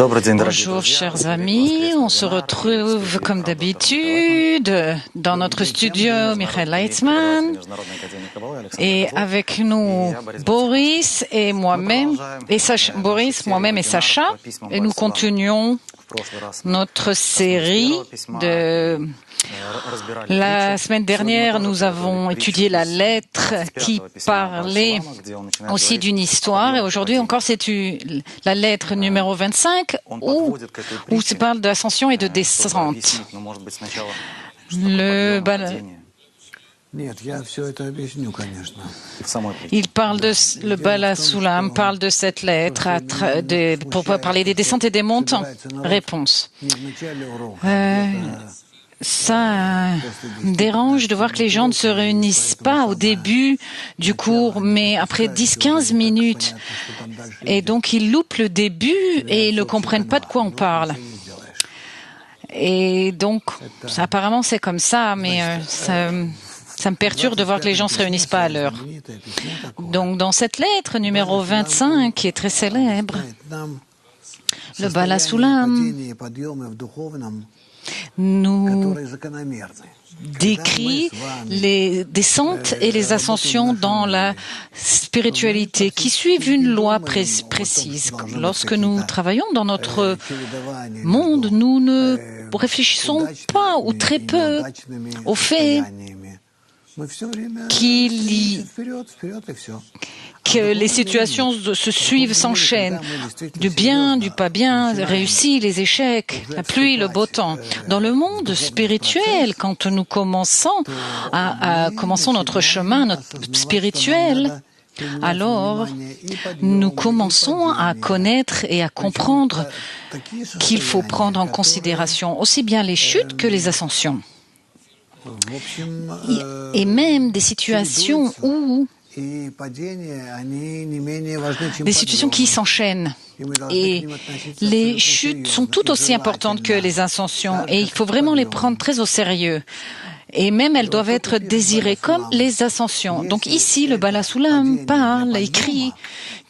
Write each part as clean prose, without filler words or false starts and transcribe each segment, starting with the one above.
Bonjour chers amis, on se retrouve comme d'habitude dans notre studio Michael Leitzman et avec nous Boris et moi-même et Sacha et nous continuons notre série de... La semaine dernière, nous avons étudié la lettre qui parlait aussi d'une histoire et aujourd'hui encore c'est la lettre numéro 25 où se parle d'ascension et de descente. Il parle le Bala Sulam parle de cette lettre pour parler des descentes et des montants. Réponse. Ça dérange de voir que les gens ne se réunissent pas au début du cours, mais après 10-15 minutes. Et donc, ils loupent le début et ils ne comprennent pas de quoi on parle. Et donc, apparemment, c'est comme ça, mais ça me perturbe de voir que les gens ne se réunissent pas à l'heure. Donc, dans cette lettre numéro 25, qui est très célèbre, le Bala Sulam nous décrit les descentes et les ascensions dans la spiritualité qui suivent une loi précise. Lorsque nous travaillons dans notre monde, nous ne réfléchissons pas ou très peu au fait que les situations se suivent, s'enchaînent, du bien, du pas bien, réussi, les échecs, la pluie, le beau temps. Dans le monde spirituel, quand nous commençons notre chemin spirituel, alors nous commençons à connaître et à comprendre qu'il faut prendre en considération aussi bien les chutes que les ascensions. Et même des situations qui s'enchaînent. Et les chutes sont tout aussi importantes que les ascensions et il faut vraiment les prendre très au sérieux. Et même elles doivent être désirées comme les ascensions. Donc ici, le Bala Sulam écrit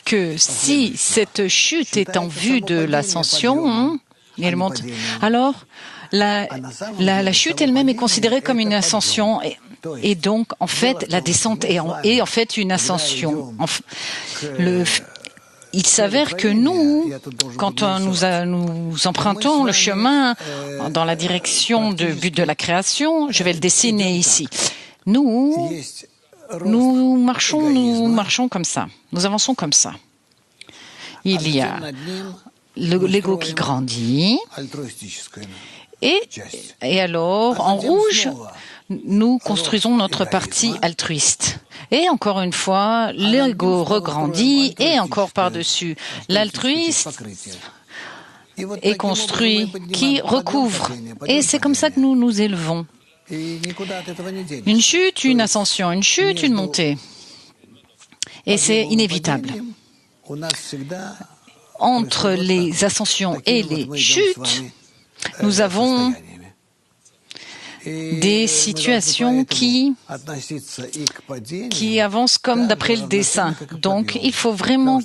que si cette chute est en vue de l'ascension, alors la chute elle-même est considérée comme une ascension. Et donc, en fait, la descente est en fait une ascension. Il s'avère que nous, quand nous empruntons le chemin dans la direction du but de la création, je vais le dessiner ici. Nous marchons comme ça. Nous avançons comme ça. Il y a l'ego qui grandit. Et alors, en rouge, nous construisons notre partie altruiste. Et encore une fois, l'ego regrandit et encore par-dessus. L'altruiste est construit, qui recouvre. Et c'est comme ça que nous nous élevons. Une chute, une ascension, une chute, une montée. Et c'est inévitable. Entre les ascensions et les chutes, nous avons des situations qui avancent comme d'après le dessin. Donc, il faut vraiment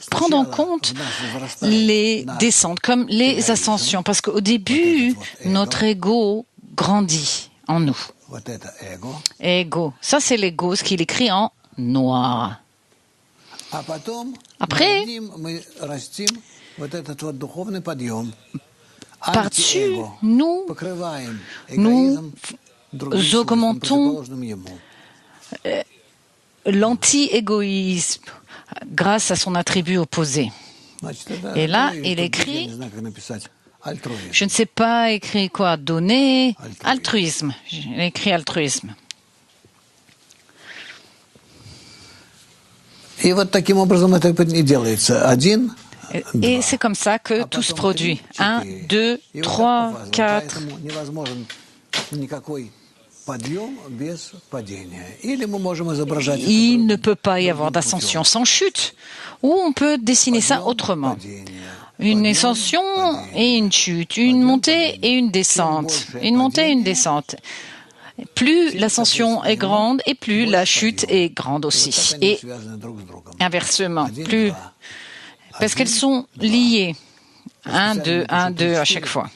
prendre en compte les descentes comme les ascensions, parce qu'au début, notre ego grandit en nous. Ego, ça c'est l'ego, ce qu'il écrit en noir. Après, par-dessus, nous augmentons l'anti-égoïsme grâce à son attribut opposé. Et là, il écrit, je ne sais pas écrit quoi, donner, altruisme. Il écrit altruisme. Et c'est comme ça que tout se produit. 1, 2, 3, 4. Il ne peut pas y avoir d'ascension sans chute. Ou on peut dessiner ça autrement. Une ascension et une chute, une montée et une descente. Une montée et une descente. Plus l'ascension est grande et plus la chute est grande aussi. Et inversement, parce qu'elles sont liées. 1, 2, 1, 2 à chaque fois.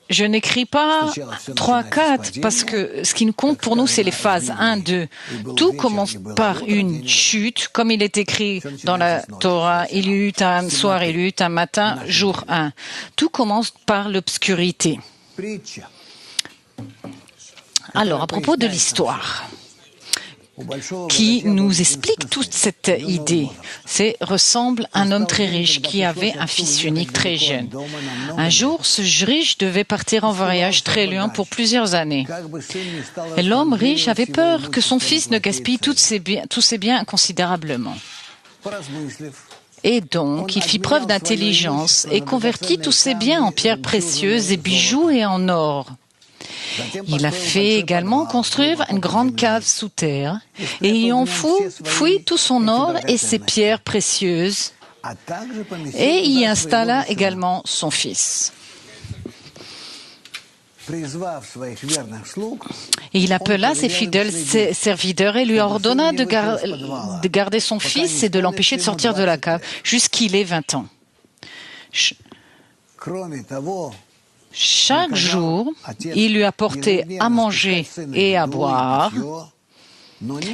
Je n'écris pas 3, 4 parce que ce qui nous compte pour nous, c'est les phases 1, 2. Tout commence par une chute, comme il est écrit dans la Torah. Il y eut un soir, il y eut un matin, jour 1. Tout commence par l'obscurité. Alors, à propos de l'histoire, qui nous explique toute cette idée. Ressemble à un homme très riche qui avait un fils unique très jeune. Un jour, ce riche devait partir en voyage très loin pour plusieurs années. Et l'homme riche avait peur que son fils ne gaspille tous ses biens considérablement. Et donc, il fit preuve d'intelligence et convertit tous ses biens en pierres précieuses et bijoux et en or. Il a fait également construire une grande cave sous terre et y enfouit tout son or et ses pierres précieuses et y installa également son fils. Et il appela ses fidèles serviteurs et lui ordonna de garder son fils et de l'empêcher de sortir de la cave jusqu'il ait 20 ans. Chaque jour, il lui apportait à manger et à boire,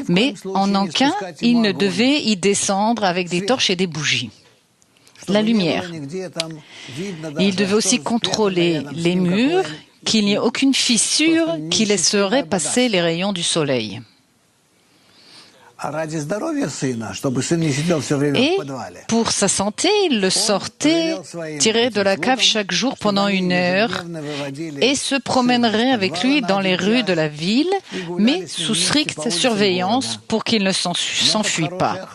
mais en aucun, il ne devait y descendre avec des torches et des bougies. La lumière. Il devait aussi contrôler les murs, qu'il n'y ait aucune fissure qui laisserait passer les rayons du soleil. Et pour sa santé, il le sortait, tirait de la cave chaque jour pendant 1 heure et se promènerait avec lui dans les rues de la ville, mais sous stricte surveillance pour qu'il ne s'enfuit pas.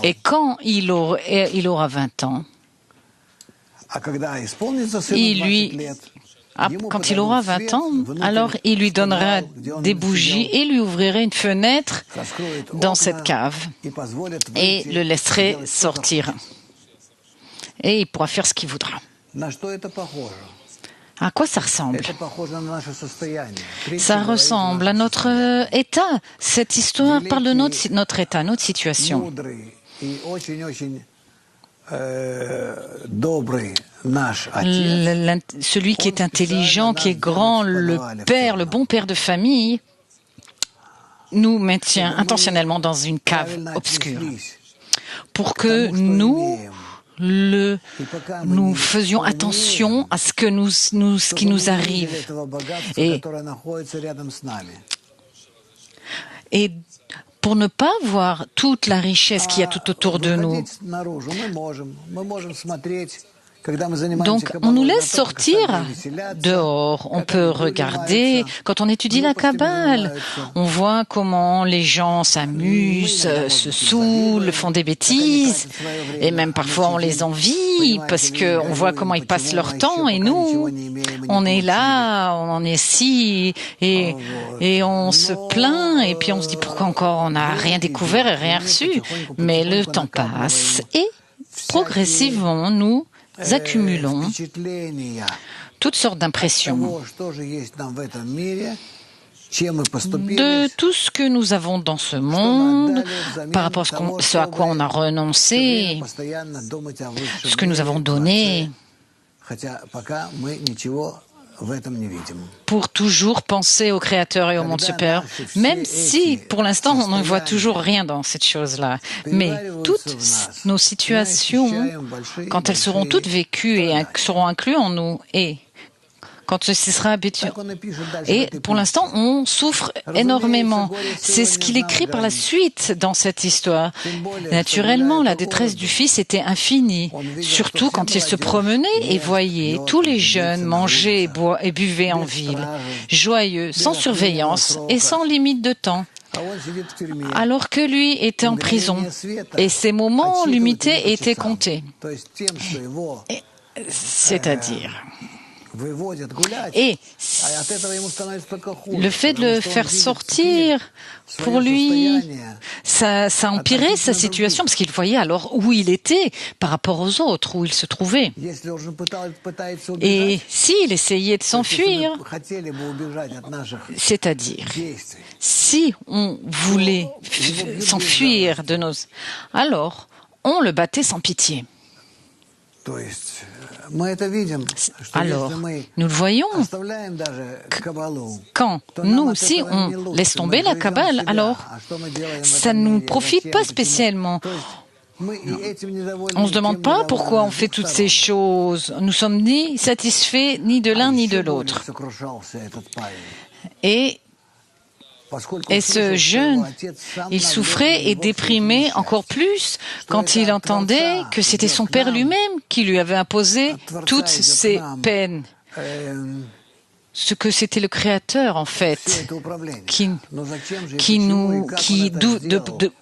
Et quand il aura 20 ans, quand il aura 20 ans, alors il lui donnera des bougies et lui ouvrirait une fenêtre dans cette cave et le laisserait sortir. Et il pourra faire ce qu'il voudra. À quoi ça ressemble? Ça ressemble à notre état. Cette histoire parle de notre état, notre situation. Celui qui est intelligent, qui est grand, le père, le bon père de famille, nous maintient intentionnellement dans une cave obscure pour que nous faisions attention à ce qui nous arrive. Et pour ne pas voir toute la richesse qu'il y a tout autour de nous. Donc, on nous laisse sortir dehors. On peut regarder. Quand on étudie la Kabbale, on voit comment les gens s'amusent, se saoulent, font des bêtises. Et même parfois, on les envie parce qu'on voit comment ils passent leur temps. Et nous, on est là, on est ici et on se plaint. Et puis, on se dit pourquoi encore on n'a rien découvert et rien reçu. Mais le temps passe et progressivement, nous accumulons toutes sortes d'impressions de tout ce que nous avons dans ce monde, par rapport à ce à quoi on a renoncé, ce que nous avons donné, pour toujours penser au Créateur et au monde supérieur, même si, pour l'instant, on ne voit toujours rien dans cette chose-là. Mais toutes nos situations, quand elles seront toutes vécues et seront incluses en nous, et quand ce sera habitué. Et pour l'instant, on souffre énormément. C'est ce qu'il écrit par la suite dans cette histoire. Naturellement, la détresse du fils était infinie, surtout quand il se promenait et voyait tous les jeunes manger et buvaient en ville, joyeux, sans surveillance et sans limite de temps. Alors que lui était en prison et ses moments limités étaient comptés. C'est-à-dire... Et le fait de le faire sortir, pour lui, ça empirait sa situation, parce qu'il voyait alors où il était par rapport aux autres, où il se trouvait. Et s'il essayait de s'enfuir, c'est-à-dire, si on voulait s'enfuir de nos... Alors, on le battait sans pitié. Alors, nous le voyons, quand nous aussi on laisse tomber la Kabbale, alors ça ne nous profite pas spécialement. On ne se demande pas pourquoi on fait toutes ces choses. Nous sommes ni satisfaits ni de l'un ni de l'autre. Et ce jeune, il souffrait et déprimait encore plus quand il entendait que c'était son père lui-même qui lui avait imposé toutes ces peines. Ce que c'était le Créateur, en fait,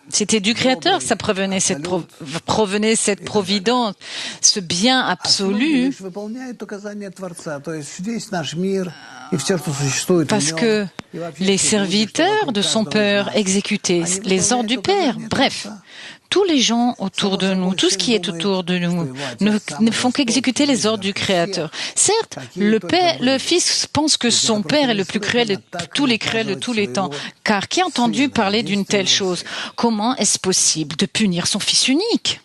c'était du Créateur que ça provenait cette providence, ce bien absolu, parce que les serviteurs de son Père exécutaient les ordres du Père. Bref, tous les gens autour de nous, tout ce qui est autour de nous, ne font qu'exécuter les ordres du Créateur. Certes, le Fils pense que son Père est le plus cruel de tous les cruels de tous les temps. Car qui a entendu parler d'une telle chose? Comment est-ce possible de punir son Fils unique?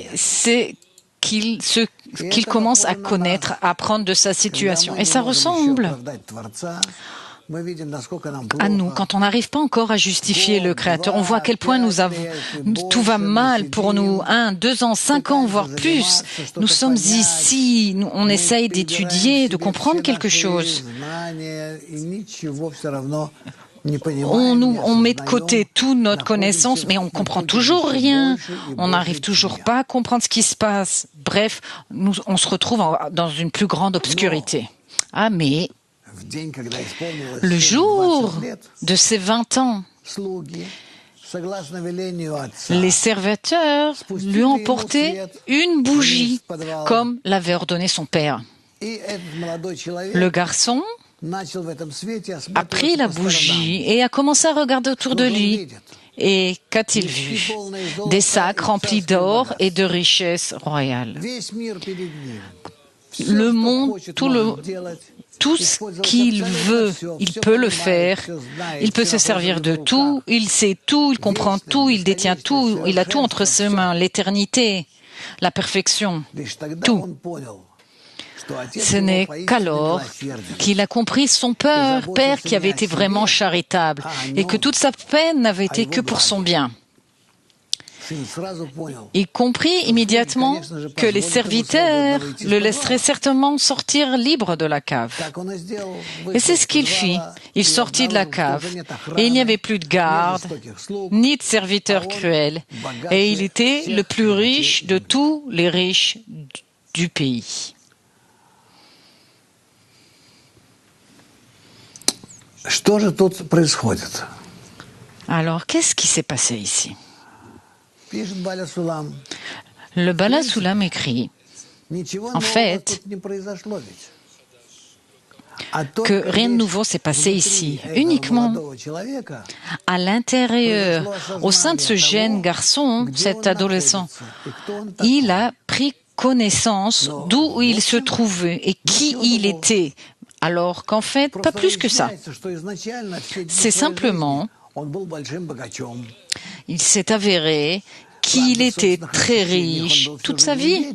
C'est qu'il commence à connaître, à apprendre de sa situation. Et ça ressemble à nous, quand on n'arrive pas encore à justifier le Créateur. On voit à quel point tout va mal pour nous. 1, 2 ans, 5 ans, voire plus. Nous sommes ici, on essaye d'étudier, de comprendre quelque chose. On met de côté toute notre connaissance, mais on ne comprend toujours rien. On n'arrive toujours pas à comprendre ce qui se passe. Bref, on se retrouve dans une plus grande obscurité. Ah, mais le jour de ses 20 ans, les serviteurs lui ont porté une bougie, comme l'avait ordonné son père. Le garçon a pris la bougie et a commencé à regarder autour de lui. Et qu'a-t-il vu? Des sacs remplis d'or et de richesses royales. Le monde, tout ce qu'il veut, il peut le faire. Il peut se servir de tout, il sait tout, il comprend tout, il détient tout, il a tout entre ses mains, l'éternité, la perfection, tout. Ce n'est qu'alors qu'il a compris son père qui avait été vraiment charitable et que toute sa peine n'avait été que pour son bien. Il comprit immédiatement que les serviteurs le laisseraient certainement sortir libre de la cave. Et c'est ce qu'il fit. Il sortit de la cave et il n'y avait plus de garde, ni de serviteurs cruels. Et il était le plus riche de tous les riches du pays. Alors, qu'est-ce qui s'est passé ici? Le Bala Sulam écrit, en fait, que rien de nouveau s'est passé ici. Uniquement à l'intérieur, au sein de ce jeune garçon, cet adolescent, il a pris connaissance d'où il se trouvait et qui il était. Alors qu'en fait, pas plus que ça. C'est simplement, il s'est avéré qu'il était très riche toute sa vie,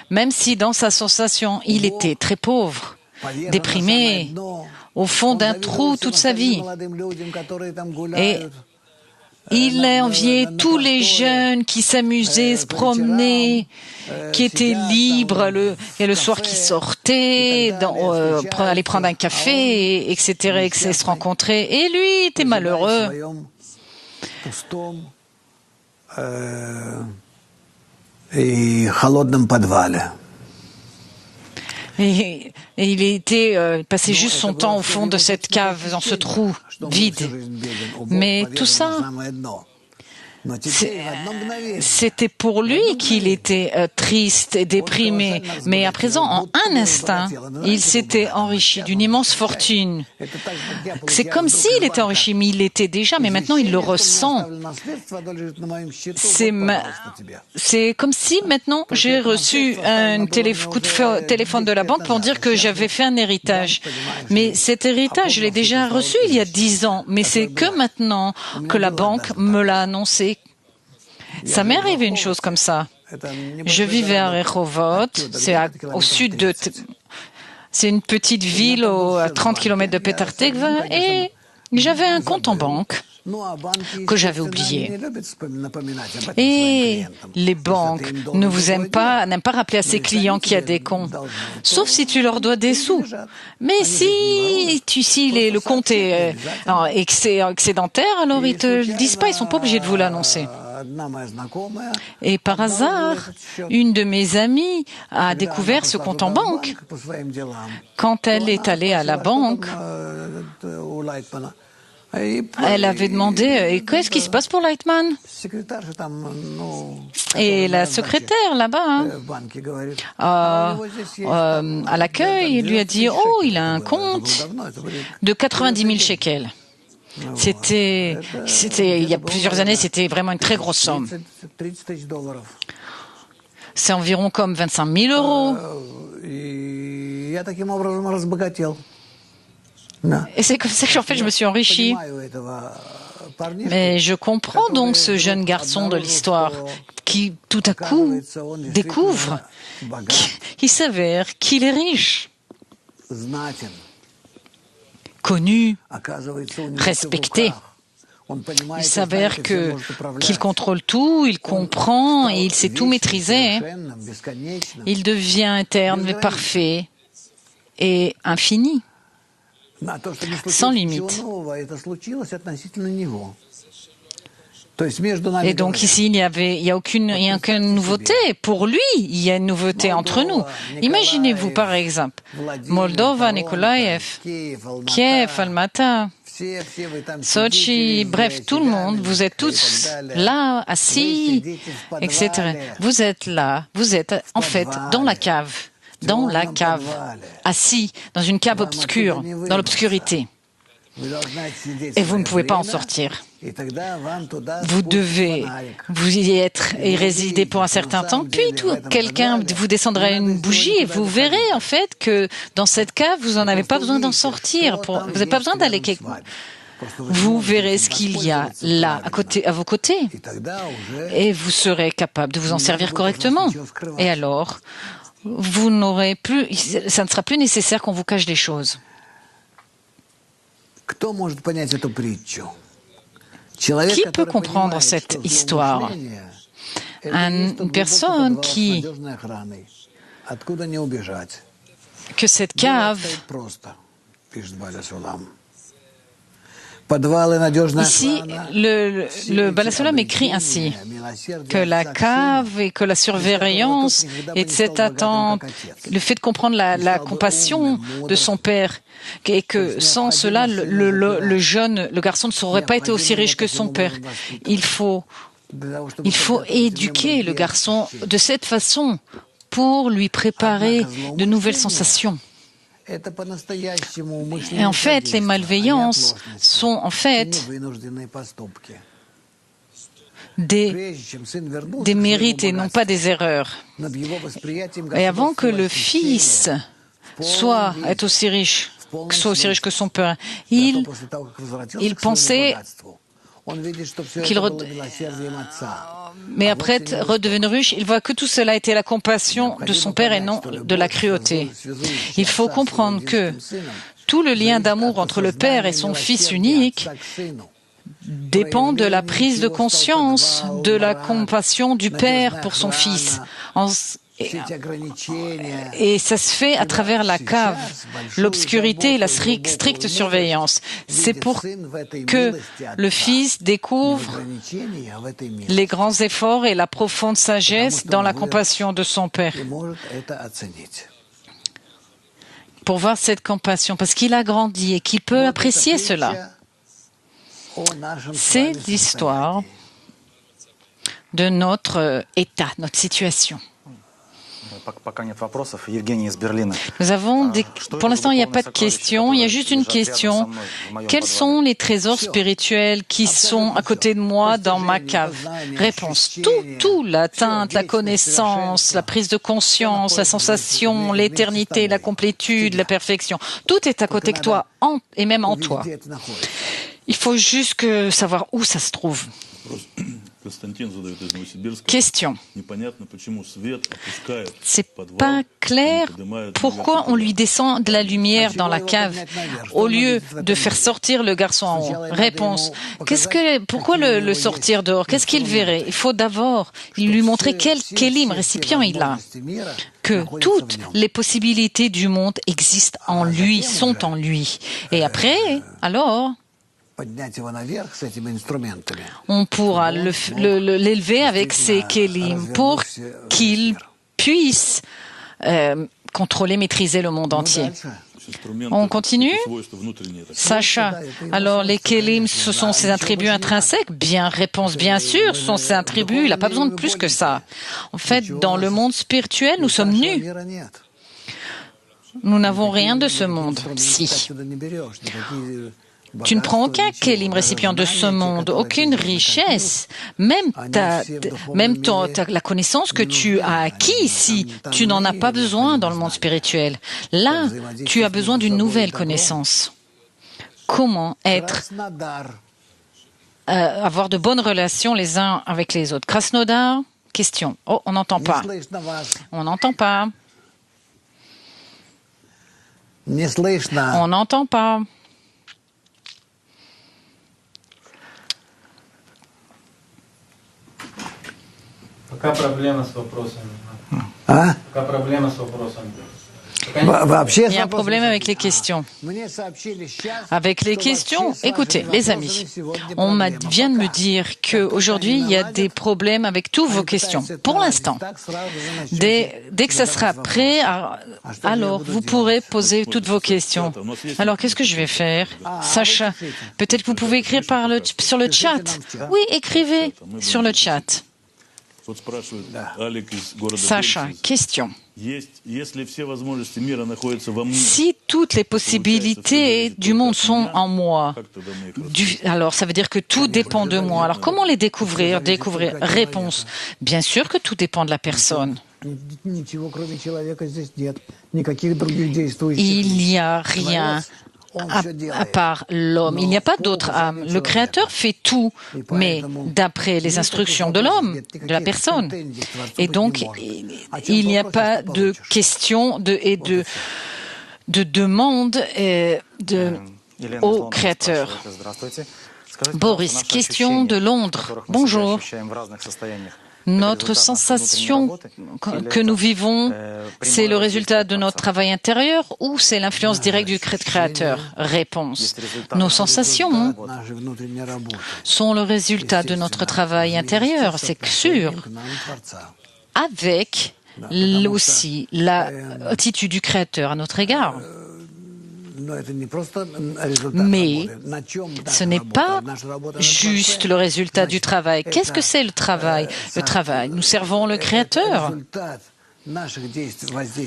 même si dans sa sensation, il était très pauvre, déprimé, au fond d'un trou toute sa vie. Et il enviait tous les jeunes qui s'amusaient, se promenaient, qui étaient libres, et le soir qui sortaient, aller prendre un café, etc., et se rencontrer. Et lui était malheureux. Et il était passé juste son temps au fond de cette cave, dans ce trou vide. Mais tout ça, C'était pour lui qu'il était triste et déprimé, mais à présent, en un instant, il s'était enrichi d'une immense fortune. C'est comme s'il était enrichi, mais il l'était déjà, mais maintenant il le ressent. C'est comme si maintenant j'ai reçu un coup de téléphone de la banque pour dire que j'avais fait un héritage. Mais cet héritage, je l'ai déjà reçu il y a 10 ans, mais c'est que maintenant que la banque me l'a annoncé. Ça m'est arrivé une chose comme ça. Je vivais à Rehovot, au sud de... C'est une petite ville à 30 km de Petah Tikva, et j'avais un compte en banque que j'avais oublié. Et les banques n'aiment pas rappeler à ses clients qu'il y a des comptes, sauf si tu leur dois des sous. Mais si le compte est excédentaire, alors ils te le disent pas, ils sont pas obligés de vous l'annoncer. Et par hasard, une de mes amies a découvert ce compte en banque. Quand elle est allée à la banque, elle avait demandé « Qu'est-ce qui se passe pour Lightman ?» Et la secrétaire là-bas, à l'accueil, lui a dit « Oh, il a un compte de 90 000 shekels. » C'était, il y a plusieurs années, c'était vraiment une très grosse somme. C'est environ comme 25 000 euros. Et c'est comme ça que, en fait, je me suis enrichi. Mais je comprends donc ce jeune garçon de l'histoire qui, tout à coup, découvre qu'il s'avère qu'il est riche, connu, respecté. Il s'avère qu'il contrôle tout, il comprend et il sait tout maîtriser. Il devient interne et parfait et infini, sans limite. Et donc ici, il n'y a aucune nouveauté. Pour lui, il y a une nouveauté entre nous. Imaginez-vous, par exemple, Moldova, Nikolaev, Kiev, Almata, Sochi, bref, tout le monde, vous êtes tous là, assis, etc. Vous êtes là, vous êtes en fait dans la cave, assis, dans une cave obscure, dans l'obscurité. Et vous ne pouvez pas en sortir. Vous devez vous y être et résider pour un certain temps, puis quelqu'un vous descendra une bougie et vous verrez en fait que dans cette cave, vous n'en avez pas besoin d'en sortir. Vous n'avez pas besoin d'aller quelque part. Vous verrez ce qu'il y a là, à vos côtés, et vous serez capable de vous en servir correctement. Et alors, ça ne sera plus nécessaire qu'on vous cache des choses. Qui peut comprendre cette histoire? Une personne que cette cave, ici, le Baal HaSulam écrit ainsi, que la cave et que la surveillance et cette attente, le fait de comprendre la compassion de son père, et que sans cela, le garçon ne serait pas été aussi riche que son père. Il faut éduquer le garçon de cette façon pour lui préparer de nouvelles sensations. Et en fait, les malveillances sont en fait des mérites et non pas des erreurs. Et avant que le fils soit aussi riche que son père, il pensait mais après être redevenu riche, il voit que tout cela était la compassion de son père et non de la cruauté. Il faut comprendre que tout le lien d'amour entre le père et son fils unique dépend de la prise de conscience de la compassion du père pour son fils. Et ça se fait à travers la cave, l'obscurité et la stricte surveillance. C'est pour que le fils découvre les grands efforts et la profonde sagesse dans la compassion de son père. Pour voir cette compassion, parce qu'il a grandi et qu'il peut apprécier cela. C'est l'histoire de notre état, notre situation. Nous avons pour l'instant, il n'y a pas de questions. Il y a juste une question. Quels sont les trésors spirituels qui sont à côté de moi dans ma cave? Réponse. Tout, l'atteinte, la connaissance, la prise de conscience, la sensation, l'éternité, la complétude, la perfection. Tout est à côté de toi et même en toi. Il faut juste savoir où ça se trouve. Question. C'est pas clair pourquoi on lui descend de la lumière dans la cave au lieu de faire sortir le garçon en haut. Réponse. Pourquoi le sortir dehors? Qu'est-ce qu'il verrait? Il faut d'abord lui montrer quel kélim, récipient il a. Que toutes les possibilités du monde existent en lui, sont en lui. Et après, alors, on pourra l'élever avec ses kélim pour qu'il puisse contrôler, maîtriser le monde entier. On continue? Sacha, alors les kélim, ce sont ses attributs intrinsèques? Réponse, bien sûr, ce sont ses attributs, il n'a pas besoin de plus que ça. En fait, dans le monde spirituel, nous sommes nus. Nous n'avons rien de ce monde. Si. Tu ne prends aucun kélim récipient de ce monde, aucune richesse, même la connaissance que tu as acquis ici, tu n'en as pas besoin dans le monde spirituel. Là, tu as besoin d'une nouvelle connaissance. Comment avoir de bonnes relations les uns avec les autres. Krasnodar, question. Oh, on n'entend pas. On n'entend pas. On n'entend pas. Какая проблема с вопросами? Какая проблема с вопросами? Il y a un problème avec les questions. Avec les questions, écoutez, les amis, on vient de me dire qu'aujourd'hui, il y a des problèmes avec toutes vos questions. Pour l'instant, dès que ça sera prêt, alors vous pourrez poser toutes vos questions. Alors, qu'est-ce que je vais faire? Sacha, peut-être que vous pouvez écrire sur le chat. Oui, écrivez sur le chat. Sacha, question. Si toutes les possibilités du monde sont en moi, alors ça veut dire que tout dépend de moi. Alors comment les découvrir? Réponse. Bien sûr que tout dépend de la personne. Il n'y a rien à part l'homme. Il n'y a pas d'autre âme. Le Créateur fait tout, mais d'après les instructions de l'homme, de la personne. Et donc, il n'y a pas de question de demande au Créateur. Boris, question de Londres. Bonjour. Notre sensation que nous vivons, c'est le résultat de notre travail intérieur ou c'est l'influence directe du Créateur? Réponse. Nos sensations sont le résultat de notre travail intérieur, c'est sûr, avec aussi l'attitude du Créateur à notre égard. Mais ce n'est pas juste le résultat du travail. Qu'est-ce que c'est le travail? Le travail, nous servons le Créateur.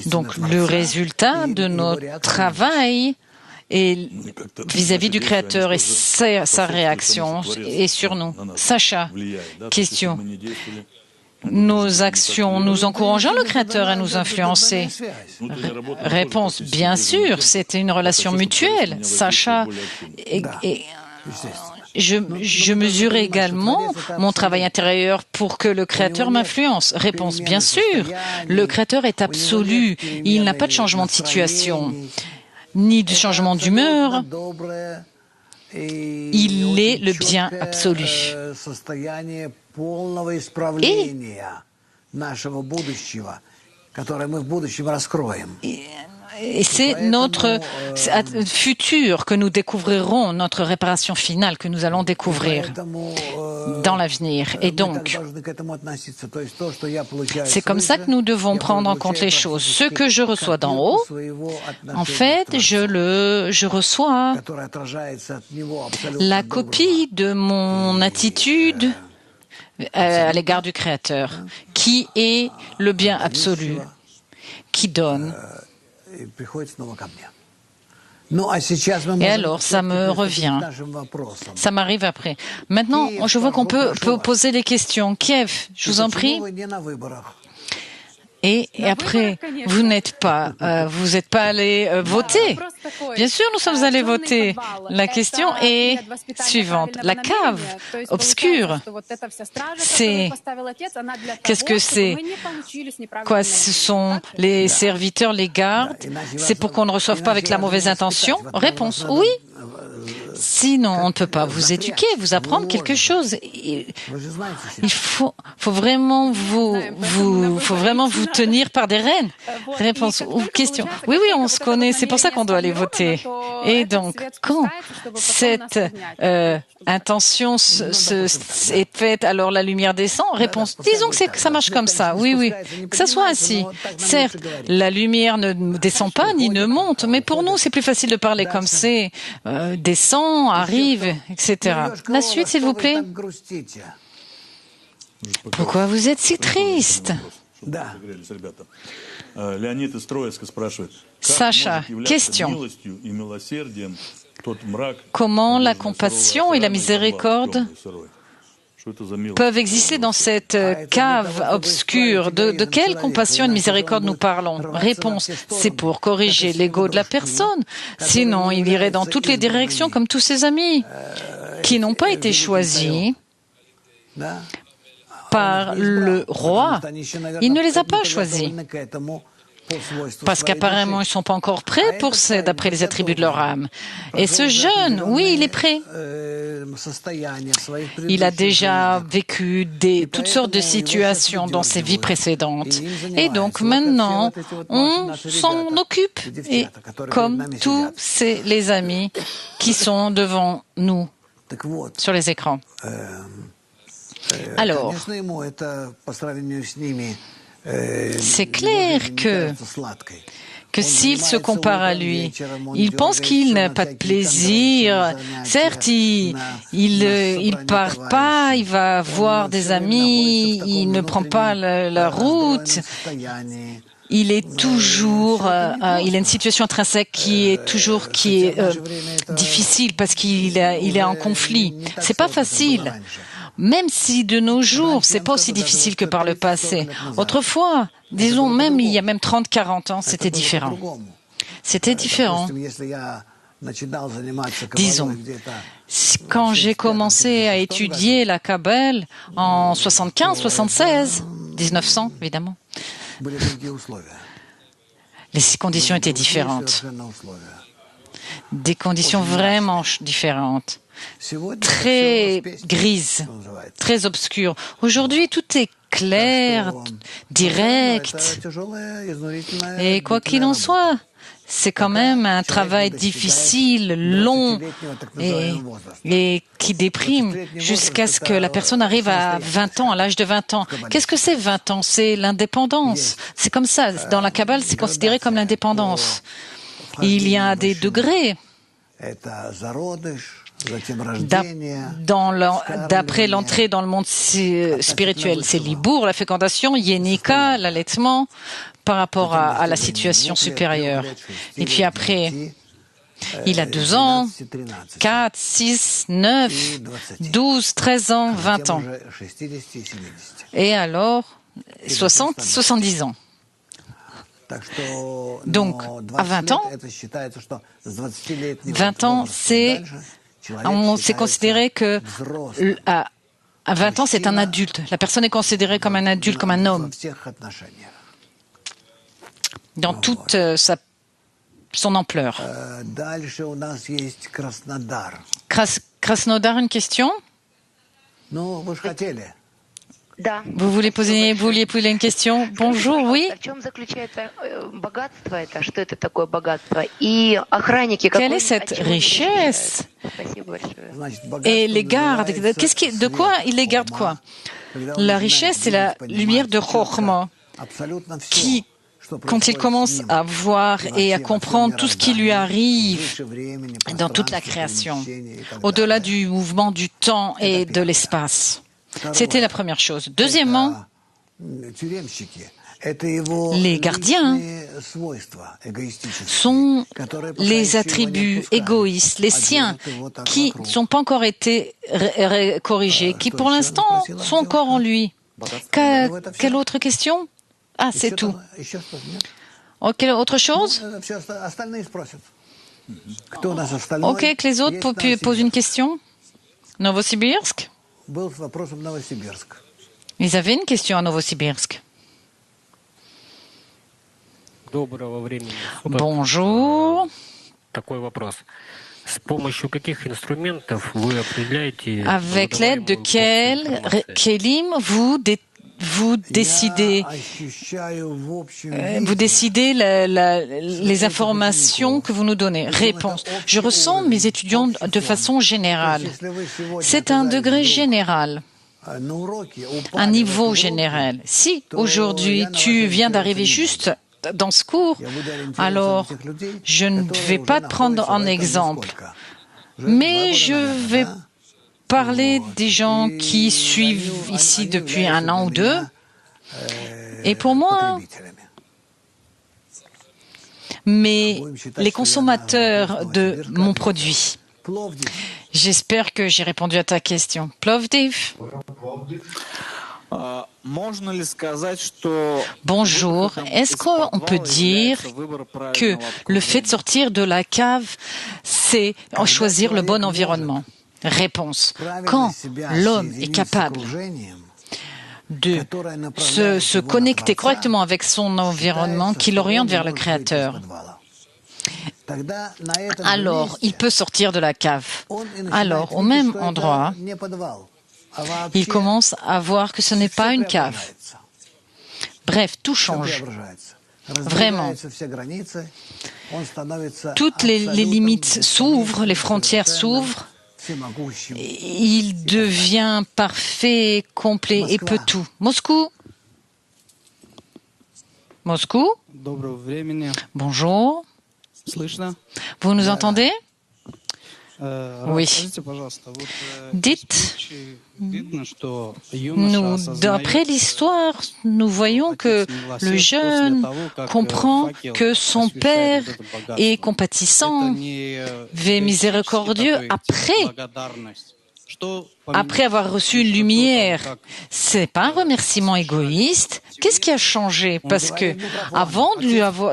Donc le résultat de notre travail est vis-à-vis du Créateur et sa réaction est sur nous. Sacha, question. Nos actions, nous encourageons le Créateur à nous influencer? Réponse, bien sûr, c'est une relation mutuelle. Sacha, je mesure également mon travail intérieur pour que le Créateur m'influence. Réponse, bien sûr, le Créateur est absolu, il n'a pas de changement de situation, ni de changement d'humeur. Il est le bien absolu. Et c'est notre futur que nous découvrirons, notre réparation finale que nous allons découvrir dans l'avenir. Et donc, c'est comme ça que nous devons prendre en compte les choses. Ce que je reçois d'en haut, en fait, je reçois la copie de mon attitude à l'égard du Créateur, qui est le bien absolu, qui donne. Et alors, ça me revient. Ça m'arrive après. Maintenant, je vois qu'on peut poser des questions. Kiev, je vous en prie. Et après, vous n'êtes pas allé voter. Bien sûr, nous sommes allés voter. La question est suivante. La cave obscure, qu'est-ce que c'est? Quoi, ce sont les serviteurs, les gardes? C'est pour qu'on ne reçoive pas avec la mauvaise intention? Réponse, oui. Sinon, on ne peut pas vous éduquer, vous apprendre quelque chose. Il faut vraiment vous tenir par des rênes. Réponse ou question. Oui, on se connaît, c'est pour ça qu'on doit aller voter. Et donc, quand cette intention est faite, alors la lumière descend? Réponse. Disons que ça marche comme ça. Oui, que ça soit ainsi. Certes, la lumière ne descend pas ni ne monte, mais pour nous, c'est plus facile de parler comme c'est. Descend, arrive, etc. La suite, s'il vous plaît. Pourquoi vous êtes si triste? Sacha, question. Comment la compassion et la miséricorde peuvent exister dans cette cave obscure? De quelle compassion et de miséricorde nous parlons? Réponse, c'est pour corriger l'ego de la personne. Sinon, il irait dans toutes les directions comme tous ses amis qui n'ont pas été choisis par le roi. Il ne les a pas choisis. Parce qu'apparemment, ils ne sont pas encore prêts pour ça, d'après les attributs de leur âme. Et ce jeune, oui, il est prêt. Il a déjà vécu toutes sortes de situations dans ses vies précédentes. Et donc, maintenant, on s'en occupe. Et comme tous les amis qui sont devant nous sur les écrans. Alors, c'est clair que s'il se compare à lui, il pense qu'il n'a pas de plaisir. Certes, il part pas, il va voir des amis, il ne prend pas la route. Il est toujours, il a une situation intrinsèque qui est difficile parce qu'il est en conflit. C'est pas facile. Même si de nos jours, c'est pas aussi difficile que par le passé. Autrefois, disons même il y a même 30-40 ans, c'était différent. C'était différent. Disons, quand j'ai commencé à étudier la Kabbale en 75, 1900 évidemment, les conditions étaient différentes. Des conditions vraiment différentes. Très grises, très obscures. Aujourd'hui, tout est clair, direct. Et quoi qu'il en soit, c'est quand même un travail difficile, long et qui déprime jusqu'à ce que la personne arrive à 20 ans, à l'âge de 20 ans. Qu'est-ce que c'est 20 ans? C'est l'indépendance. C'est comme ça. Dans la Kabbale, c'est considéré comme l'indépendance. Il y a des degrés. D'après l'entrée dans le monde spirituel, c'est l'ibour, la fécondation, yenika, l'allaitement, par rapport à la situation supérieure. Et puis après, il a 2 ans, 4, 6, 9, 12, 13 ans, 20 ans. Et alors, 60, 70 ans. Donc, à 20 ans, c'est considéré que à 20 ans, c'est un adulte. La personne est considérée comme un adulte, comme un homme. Dans toute son ampleur. Krasnodar, une question? Vous vouliez poser une question? Bonjour, oui. Quelle est cette richesse? Et les gardes, de quoi ils les gardent quoi? La richesse, c'est la lumière de Chokhmah, qui, quand il commence à voir et à comprendre tout ce qui lui arrive dans toute la création, au-delà du mouvement du temps et de l'espace. C'était la première chose. Deuxièmement, les gardiens sont les attributs égoïstes, les siens, qui ne sont pas encore été corrigés, qui pour l'instant sont encore en lui. Quelle autre question? Ah, c'est tout. Ok, autre chose? Ok, que les autres posent une question. Novosibirsk? Ils avaient une question à Novosibirsk. Bonjour. Avec l'aide de quel kelim vous décidez les informations que vous nous donnez? Réponse. Je ressens mes étudiants de façon générale. C'est un degré général, un niveau général. Si aujourd'hui tu viens d'arriver juste dans ce cours, alors je ne vais pas te prendre en exemple, mais je vais parler des gens qui suivent ici depuis 1 an ou 2. Et pour moi, mais les consommateurs de mon produit. J'espère que j'ai répondu à ta question. Plovdiv. Bonjour. Est-ce qu'on peut dire que le fait de sortir de la cave, c'est choisir le bon environnement? Réponse. Quand l'homme est capable de se connecter correctement avec son environnement, qui l'oriente vers le Créateur, alors il peut sortir de la cave. Alors, au même endroit, il commence à voir que ce n'est pas une cave. Bref, tout change. Vraiment. Toutes les limites s'ouvrent, les frontières s'ouvrent. Il devient parfait, complet et peut tout. Moscou. Moscou. Bonjour. Vous nous entendez? Oui. Dites, d'après l'histoire, nous voyons que le jeune comprend que son père est compatissant, est miséricordieux après avoir reçu une lumière. C'est pas un remerciement égoïste. Qu'est-ce qui a changé? Parce que avant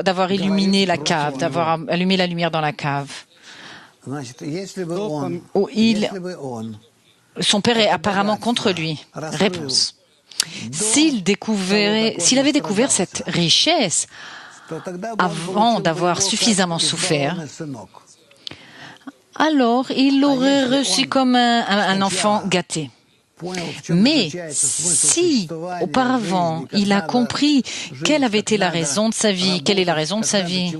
d'avoir illuminé la cave, d'avoir allumé la lumière dans la cave, son père est apparemment contre lui. Réponse. S'il avait découvert cette richesse avant d'avoir suffisamment souffert, alors il l'aurait reçu comme un enfant gâté. Mais si, auparavant, il a compris quelle avait été la raison de sa vie, quelle est la raison de sa vie,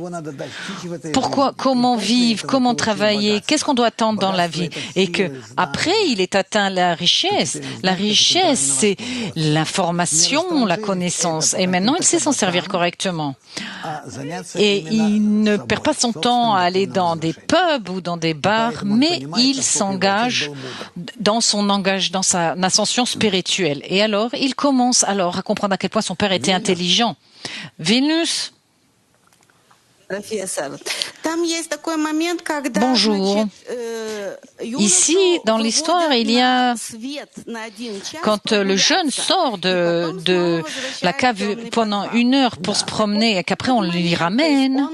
pourquoi, comment vivre, comment travailler, qu'est-ce qu'on doit attendre dans la vie, et que après il est atteint la richesse. La richesse, c'est l'information, la connaissance, et maintenant il sait s'en servir correctement. Et il ne perd pas son temps à aller dans des pubs ou dans des bars, mais il s'engage dans sa ascension spirituelle. Et alors, il commence alors à comprendre à quel point son père était intelligent. Vilnius. Bonjour. Ici, dans l'histoire, il y a, quand le jeune sort de la cave pendant 1 heure pour se promener et qu'après on l'y ramène,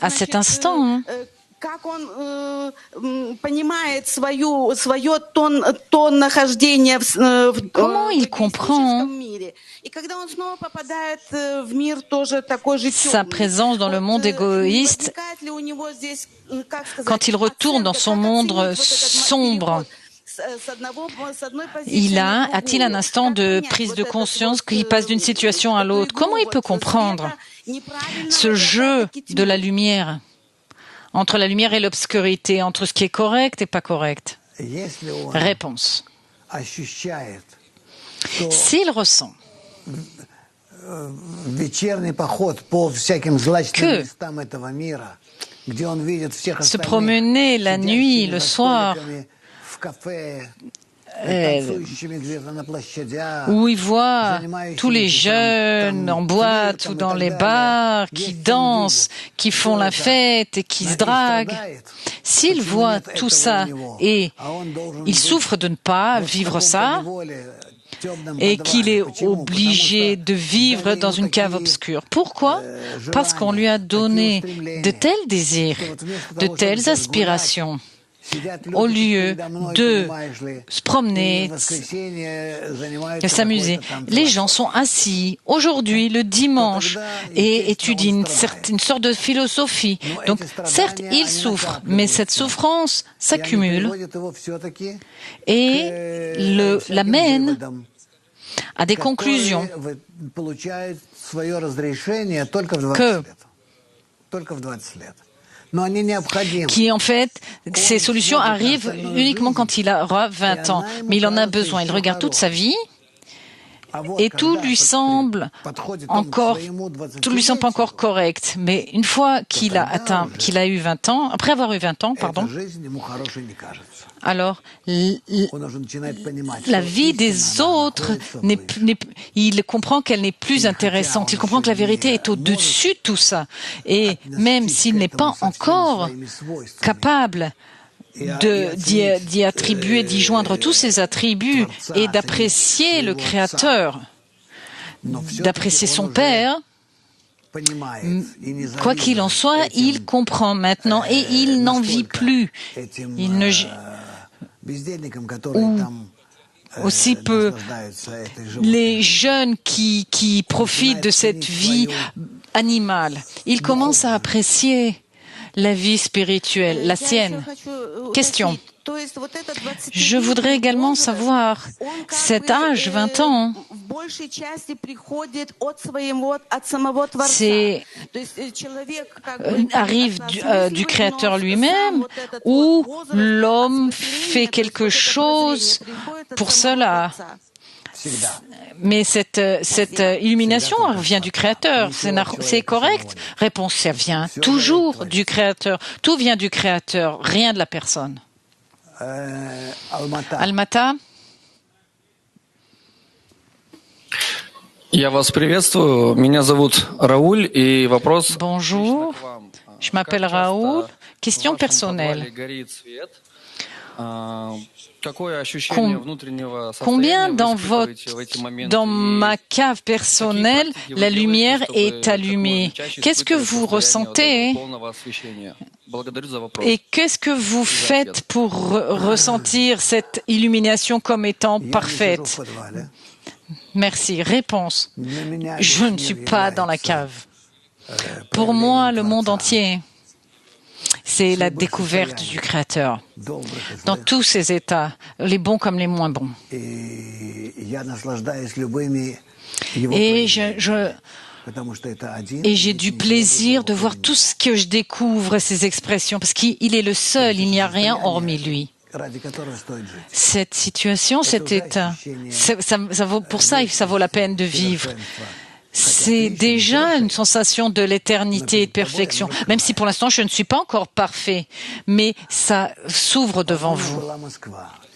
à cet instant, comment il comprend sa présence dans le monde égoïste quand il retourne dans son monde sombre? A-t-il un instant de prise de conscience qu'il passe d'une situation à l'autre? Comment il peut comprendre ce jeu de la lumière, entre la lumière et l'obscurité, entre ce qui est correct et pas correct? Réponse. S'il ressent que se promener la nuit, le soir, où il voit tous les jeunes en boîte ou dans les bars qui dansent, qui font la fête et qui se draguent. S'il voit tout ça et il souffre de ne pas vivre ça, et qu'il est obligé de vivre dans une cave obscure. Pourquoi? Parce qu'on lui a donné de tels désirs, de telles aspirations, au lieu de se promener, de s'amuser. Les gens sont assis aujourd'hui, le dimanche, et étudient une sorte de philosophie. Donc, certes, ils souffrent, mais cette souffrance s'accumule et l'amène à des conclusions qui, en fait, ces solutions arrivent uniquement quand il aura 20 ans. Mais il en a besoin. Il regarde toute sa vie et tout lui semble pas encore correct. Mais une fois qu'il a eu 20 ans, après avoir eu 20 ans, alors la vie des autres, il comprend qu'elle n'est plus intéressante. Il comprend que la vérité est au-dessus de tout ça. Et même s'il n'est pas encore capable d'y attribuer, d'y joindre tous ses attributs et d'apprécier le Créateur, d'apprécier son Père, quoi qu'il en soit, il comprend maintenant et il n'en vit plus. Il ne... Ou aussi peu les jeunes qui profitent de cette vie animale. Ils commencent à apprécier la vie spirituelle, la sienne. Question. Je voudrais également savoir, cet âge, 20 ans, arrive du Créateur lui-même ou l'homme fait quelque chose pour cela? Mais cette illumination vient du Créateur. C'est correct? Réponse, ça vient toujours du Créateur. Tout vient du Créateur, rien de la personne. Almata. Bonjour, je m'appelle Raoul. Question personnelle. Combien dans ma cave personnelle la lumière est allumée? Qu'est-ce que vous ressentez? Et qu'est-ce que vous faites pour ressentir cette illumination comme étant parfaite? Merci. Réponse. Je ne suis pas dans la cave. Pour moi, le monde entier, c'est la découverte du Créateur, dans tous ses états, les bons comme les moins bons. Et j'ai du plaisir de voir tout ce que je découvre, ces expressions, parce qu'il est le seul, il n'y a rien hormis lui. Cette situation, cet état, ça vaut, pour ça vaut la peine de vivre. C'est déjà une sensation de l'éternité et de perfection, même si pour l'instant je ne suis pas encore parfait, mais ça s'ouvre devant vous.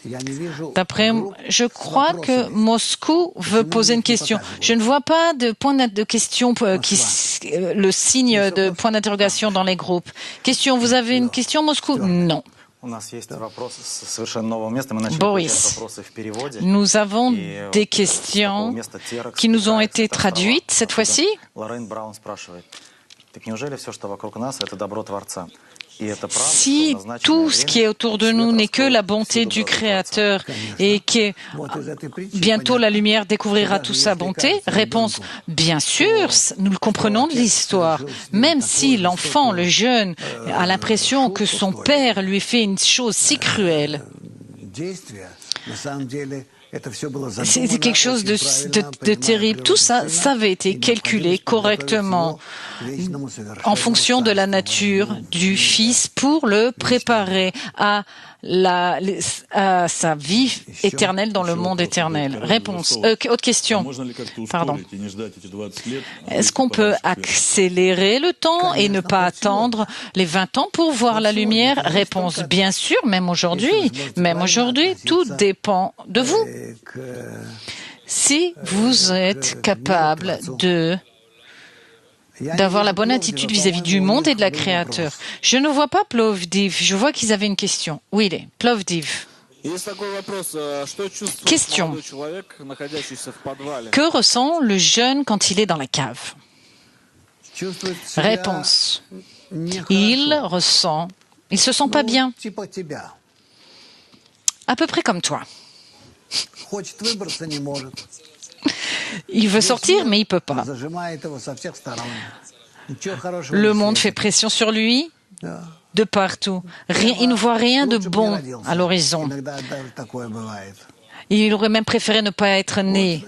Je crois que Moscou veut poser une question. Je ne vois pas de point de question, le signe de point d'interrogation dans les groupes. Question, vous avez une question, Moscou? Non. Boris, nous avons des questions qui nous ont été traduites cette fois-ci. Si tout ce qui est autour de nous n'est que la bonté du Créateur et que bientôt la lumière découvrira toute sa bonté, réponse, bien sûr, nous le comprenons de l'histoire. Même si l'enfant, le jeune, a l'impression que son père lui fait une chose si cruelle, c'est quelque chose de terrible. Tout ça, ça avait été calculé correctement en fonction de la nature du Fils pour le préparer à à sa vie éternelle dans le monde éternel. Réponse. Autre question. Pardon. Est-ce qu'on peut accélérer le temps et ne pas attendre les 20 ans pour voir la lumière? Réponse. Bien sûr, même aujourd'hui. Même aujourd'hui, tout dépend de vous. Si vous êtes capable d'avoir la bonne attitude vis-à-vis du monde et de la Créateur. Je ne vois pas Plovdiv. Je vois qu'ils avaient une question. Où il est? Plovdiv. Question. Que ressent le jeune quand il est dans la cave? Réponse. Il se sent pas bien. À peu près comme toi. Il veut sortir, mais il peut pas. Le monde fait pression sur lui de partout. Il ne voit rien de bon à l'horizon. Il aurait même préféré ne pas être né.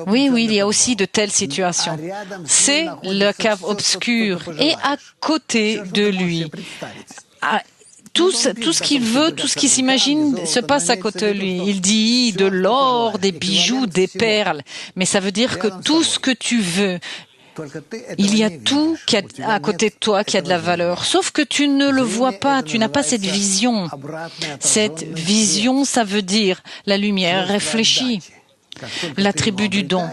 Oui, il y a aussi de telles situations. C'est la cave obscure et à côté de lui. Tout ce qu'il veut, tout ce qu'il s'imagine se passe à côté de lui. Il dit de l'or, des bijoux, des perles. Mais ça veut dire que tout ce que tu veux, il y a tout à côté de toi qui a de la valeur. Sauf que tu ne le vois pas, tu n'as pas cette vision. Cette vision, ça veut dire la lumière réfléchie, l'attribut du don.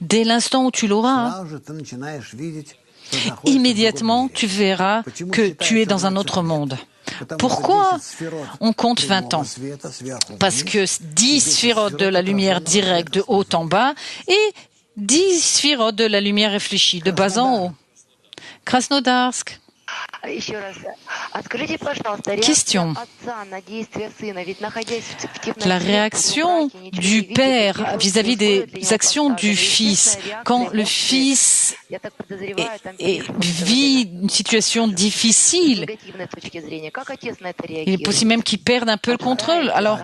Dès l'instant où tu l'auras, immédiatement, tu verras que tu es dans un autre monde. Pourquoi on compte 20 ans? Parce que 10 sphirotes de la lumière directe de haut en bas et 10 sphirotes de la lumière réfléchie de bas en haut. Krasnodarsk. Question. La réaction du père vis-à-vis des actions du fils, quand le fils vit une situation difficile, il est possible même qu'il perde un peu le contrôle. Alors,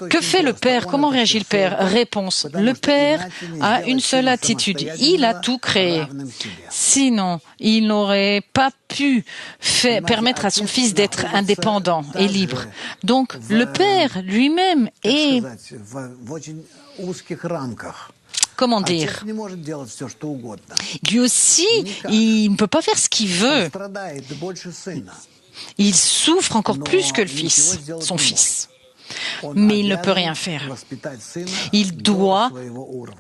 que fait le père? Comment réagit le père? Réponse. Le père a une seule attitude. Il a tout créé. Sinon, il n'aurait pas pu permettre à son fils d'être indépendant et libre. Donc, le père lui-même est, comment dire, lui aussi, il ne peut pas faire ce qu'il veut. Il souffre encore plus que le fils, son fils. Mais il ne peut rien faire. Il doit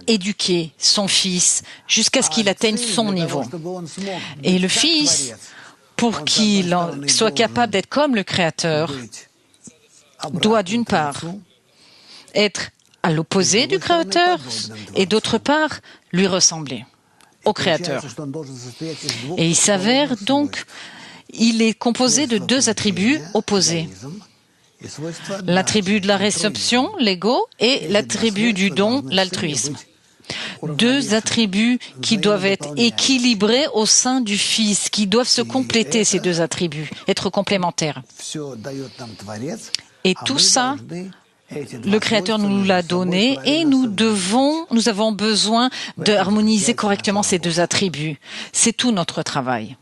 éduquer son fils jusqu'à ce qu'il atteigne son niveau. Et le fils, pour qu'il soit capable d'être comme le Créateur, doit d'une part être à l'opposé du Créateur et d'autre part lui ressembler au Créateur. Et il s'avère donc, il est composé de deux attributs opposés. L'attribut de la réception, l'ego, et l'attribut du don, l'altruisme. Deux attributs qui doivent être équilibrés au sein du Fils, qui doivent se compléter, ces deux attributs, être complémentaires. Et tout ça, le Créateur nous l'a donné et nous avons besoin d'harmoniser correctement ces deux attributs. C'est tout notre travail.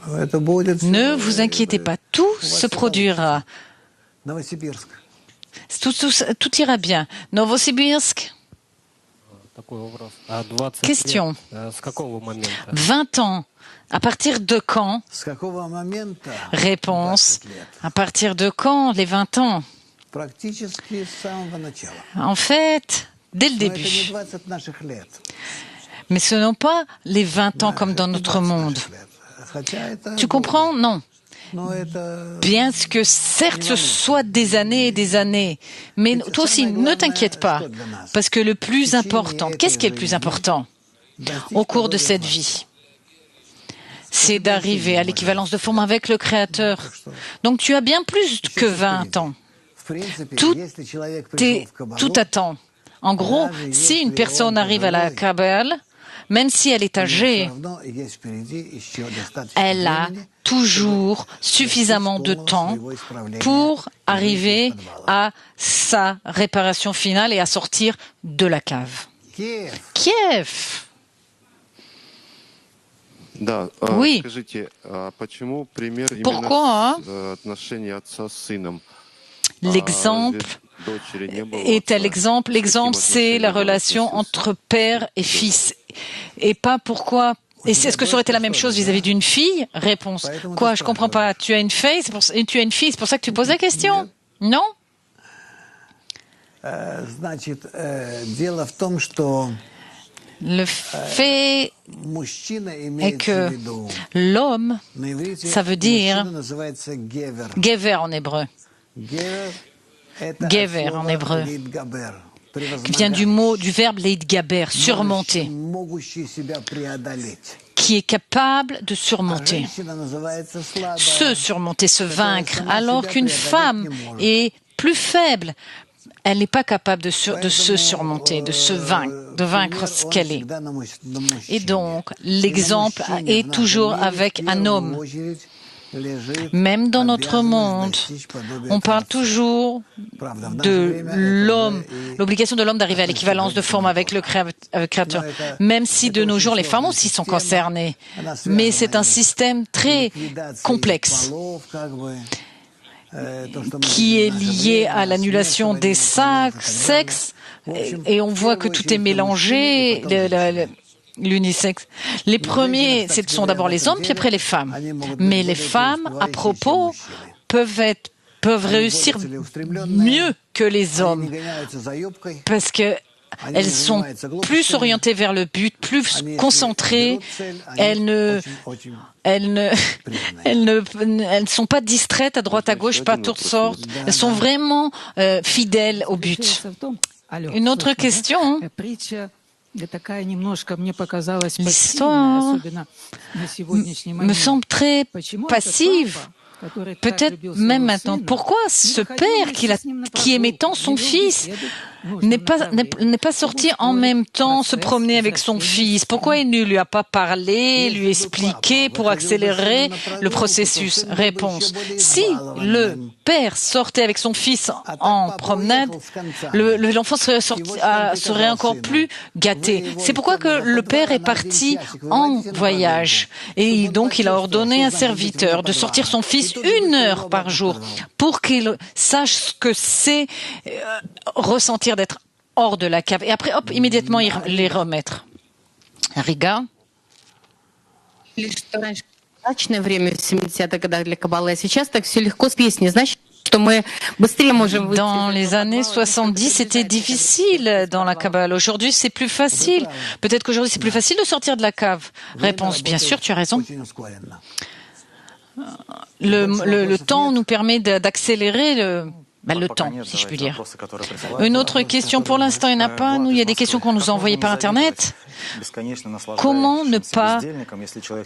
Ne vous inquiétez pas, tout se produira. Tout ira bien. Novosibirsk. Question. 20 ans. À partir de quand? Réponse. À partir de quand, les 20 ans? En fait, dès le début. Mais ce ne sont pas les 20 ans comme dans notre monde. Tu comprends? Non. Bien que certes ce soit des années et des années, mais toi aussi ne t'inquiète pas, parce que le plus important, qu'est-ce qui est le plus important au cours de cette vie? C'est d'arriver à l'équivalence de forme avec le Créateur. Donc tu as bien plus que 20 ans. Tout attend. En gros, si une personne arrive à la Kabbale, même si elle est âgée, elle a toujours suffisamment de temps pour arriver à sa réparation finale et à sortir de la cave. Kiev. Oui. Pourquoi l'exemple est à l'exemple? L'exemple, c'est la relation entre père et fils. Et pas pourquoi. Et est-ce que ça aurait été la même chose vis-à-vis d'une fille? Réponse. Quoi? Je comprends pas. Tu as une fille, c'est pour ça que tu poses la question? Non? Le fait est que l'homme, ça veut dire gever en hébreu. Gever en hébreu, qui vient du verbe leitgaber, surmonter, qui est capable de surmonter, se vaincre, alors qu'une femme est plus faible. Elle n'est pas capable de se surmonter, de vaincre ce qu'elle est. Et donc, l'exemple est toujours avec un homme. Même dans notre monde, on parle toujours de l'homme, l'obligation de l'homme d'arriver à l'équivalence de forme avec le Créateur. Même si de nos jours, les femmes aussi sont concernées. Mais c'est un système très complexe qui est lié à l'annulation des sexes, et on voit que tout est mélangé, l'unisexe. Les premiers, ce sont d'abord les hommes, puis après les femmes. Mais les femmes, à propos, peuvent réussir mieux que les hommes, parce que elles sont plus orientées vers le but, plus concentrées. Elles ne sont pas distraites à droite à gauche, pas toutes sortes. Elles sont vraiment fidèles au but. Une autre question. L'histoire me semble très passive. Peut-être même maintenant. Pourquoi ce père qui aimait tant son fils n'est pas sorti en même temps se promener avec son fils? Pourquoi il ne lui a pas parlé, lui expliqué pour accélérer le processus? Réponse. Si le père sortait avec son fils en promenade, l'enfant serait encore plus gâté. C'est pourquoi que le père est parti en voyage. Et donc il a ordonné à un serviteur de sortir son fils 1 heure par jour pour qu'il sache ce que c'est ressentir d'être hors de la cave. Et après, hop, immédiatement les remettre. Riga. Dans les années 70, c'était difficile dans la Kabbale. Aujourd'hui, c'est plus facile. Peut-être qu'aujourd'hui, c'est plus facile de sortir de la cave. Réponse, bien sûr, tu as raison. Le temps nous permet d'accélérer le temps, si je puis dire. Une autre question, pour l'instant, il n'y en a pas. Nous, il y a des questions qu'on nous a envoyées par Internet. Comment ne pas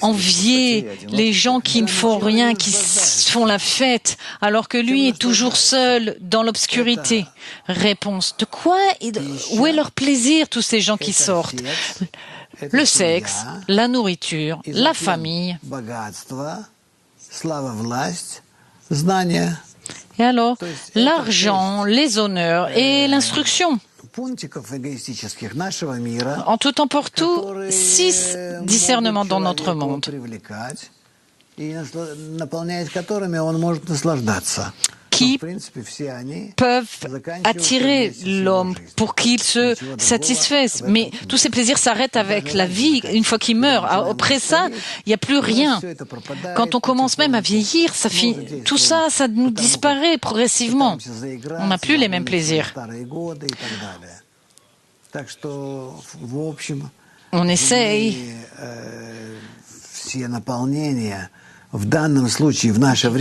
envier les gens qui ne font rien, qui font la fête, alors que lui est toujours seul dans l'obscurité? Réponse. Où est leur plaisir, tous ces gens qui sortent? Le sexe, la nourriture, la famille. Et alors, l'argent, les honneurs et l'instruction. En tout temps pour tout, 6 discernements dans notre monde qui peuvent attirer l'homme pour qu'il se satisfasse. Mais tous ces plaisirs s'arrêtent avec la vie une fois qu'il meurt. Après ça, il n'y a plus rien. Quand on commence même à vieillir, tout ça, ça nous disparaît progressivement. On n'a plus les mêmes plaisirs. On essaye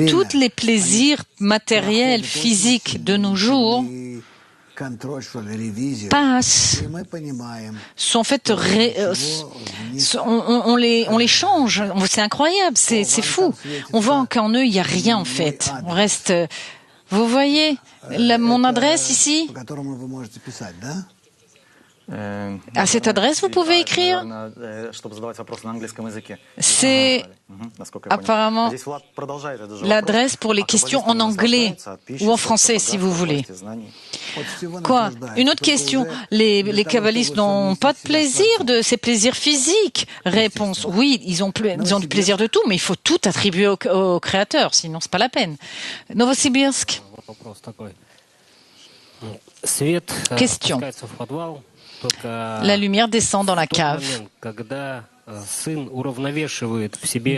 tous les plaisirs matériels, physiques de nos jours passent, sont faits, on les change. C'est incroyable, c'est fou. On voit qu'en eux, il n'y a rien en fait. On reste. Vous voyez mon adresse ici? À cette adresse, vous pouvez écrire. C'est apparemment l'adresse pour les questions en anglais ou en français, si vous voulez. Quoi? Une autre question. Les kabbalistes n'ont pas de plaisir, de ces plaisirs physiques? Réponse. Oui, ils ont du plaisir de tout, mais il faut tout attribuer au Créateur, sinon c'est pas la peine. Novosibirsk. Question. La lumière descend dans la cave.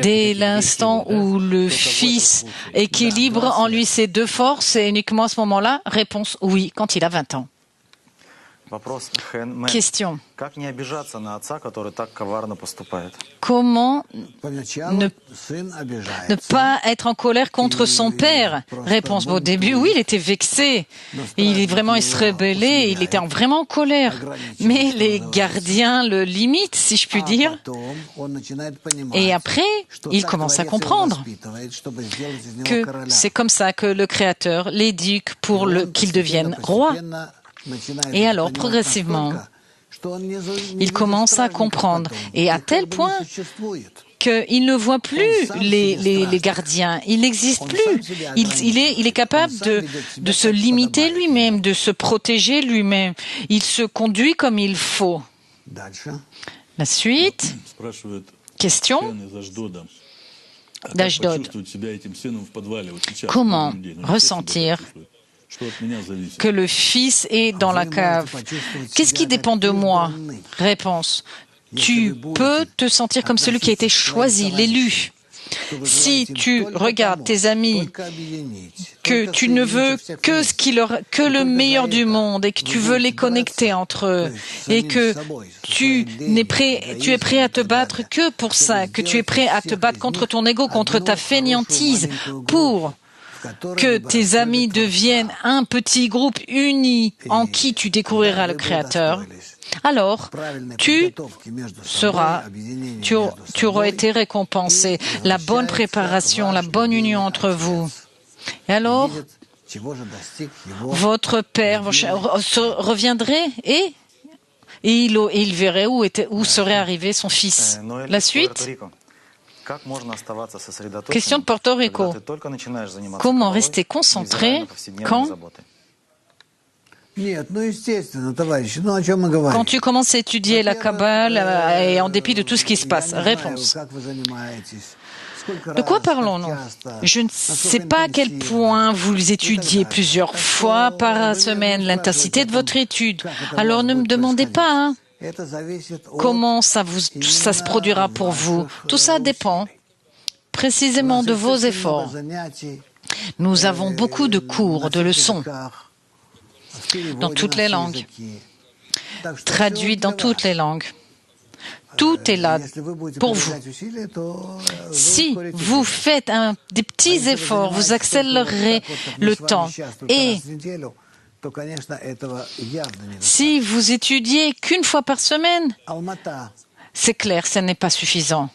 Dès l'instant où le Fils équilibre en lui ces deux forces, et uniquement à ce moment-là, réponse oui, quand il a 20 ans. Question. Comment ne pas être en colère contre son père? Réponse. Au début, oui, il était vexé. Il se rébellait, il était vraiment en colère. Mais les gardiens le limitent, si je puis dire. Et après, il commence à comprendre que c'est comme ça que le Créateur l'éduque pour qu'il devienne roi. Et alors, progressivement, il commence à comprendre, et à tel point qu'il ne voit plus les gardiens, il n'existe plus. Il est capable de se limiter lui-même, de se protéger lui-même. Il se conduit comme il faut. La suite, question d'Ashdod. Comment ressentir que le Fils est dans la cave? Qu'est-ce qui dépend de moi? Réponse. Tu peux te sentir comme celui qui a été choisi, l'élu. Si tu regardes tes amis, que tu ne veux que le meilleur du monde et que tu veux les connecter entre eux et que tu es prêt à te battre que pour ça, que tu es prêt à te battre contre ton ego, contre ta fainéantise pour que tes amis deviennent un petit groupe uni en qui tu découvriras le Créateur, alors tu auras été récompensé. La bonne préparation, la bonne union entre vous. Et alors, votre Père reviendrait et il verrait où serait arrivé son Fils. La suite? Question de Porto Rico. Comment rester concentré quand tu commences à étudier la Kabbale et en dépit de tout ce qui se passe? Réponse. De quoi parlons-nous? Je ne sais pas à quel point vous étudiez plusieurs fois par semaine, l'intensité de votre étude. Alors ne me demandez pas, hein. Comment ça se produira pour vous? Tout ça dépend précisément de vos efforts. Nous avons beaucoup de cours, de leçons, dans toutes les langues, traduits dans toutes les langues. Tout est là pour vous. Si vous faites des petits efforts, vous accélérerez le temps. Et si vous étudiez qu'une fois par semaine, c'est clair, ce n'est pas suffisant.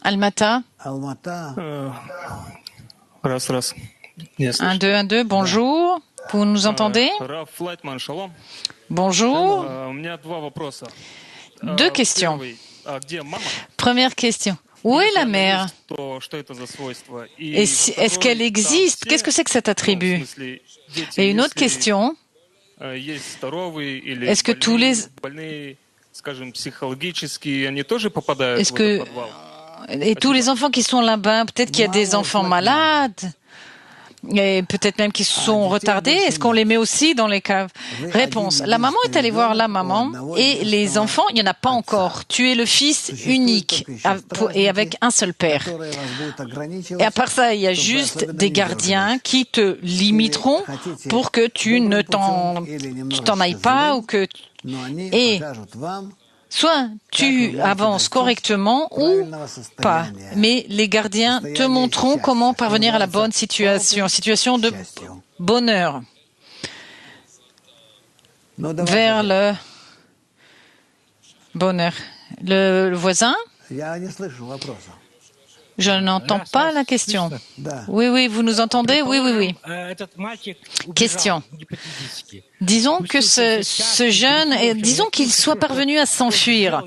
Almata? 1, 2, bonjour. Vous nous entendez? Bonjour. 2 questions. Première question. Où est la mère? Est-ce qu'elle existe? Qu'est-ce que c'est que cet attribut? Et une autre question. Est-ce que tous les enfants qui sont là-bas, peut-être qu'il y a des enfants malades, et peut-être même qui sont retardés, est-ce qu'on les met aussi dans les caves? Réponse. La maman est allée voir la maman, et les enfants, il n'y en a pas encore. Tu es le fils unique, et avec un seul père. Et à part ça, il y a juste des gardiens qui te limiteront pour que tu ne t'en ailles pas, ou que... Et soit tu avances correctement ou pas. Mais les gardiens te montreront comment parvenir à la bonne situation de bonheur, vers le bonheur. Le voisin? Je n'entends pas la question. Oui, oui, vous nous entendez? Oui, oui, oui. Question. Disons que ce jeune, disons qu'il soit parvenu à s'enfuir.